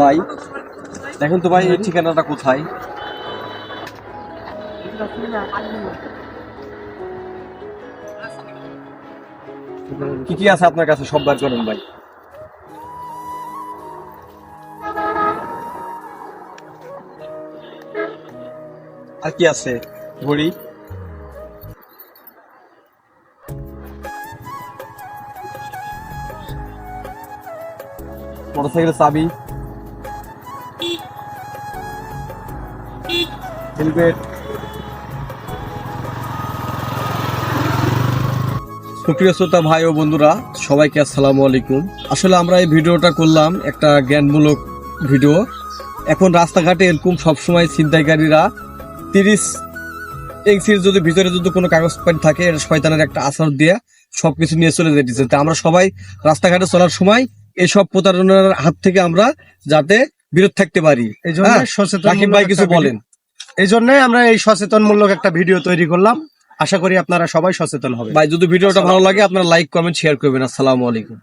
ভাই দেখেন তো ভাই এই ঠিকানাটা কোথায়? কি কি আছে আপনার কাছে সব বার করেন ভাই। আর কি আছে? ঘড়ি, মোটরসাইকেলের চাবি, হেলমেট। সুপ্রিয় শ্রোতা ভাই ও বন্ধুরা, সবাইকে আসসালামু আলাইকুম। আসলে আমরা এই ভিডিওটা করলাম একটা জ্ঞানমূলক ভিডিও। এখন রাস্তাঘাটে এরকম সবসময় ছিনতাইকারীরা 30 ইঞ্চির যদি ভিতরে যদি কোনো কাগজপাতি থাকে, এটা শয়তানের একটা আসর দিয়ে সবকিছু নিয়ে চলে যেতেছে। তা আমরা সবাই রাস্তাঘাটে চলার সময় এসব প্রতারণার হাত থেকে আমরা যাতে বিরত থাকতে পারি। এই জন্য রাকিব ভাই কিছু বলেন। এই জন্যই আমরা এই সচেতনমূলক একটা ভিডিও তৈরি করলাম। আশা করি আপনারা সবাই সচেতন হবে। ভাই যদি ভিডিওটা ভালো লাগে আপনারা লাইক কমেন্ট শেয়ার করবেন। আসসালামু আলাইকুম।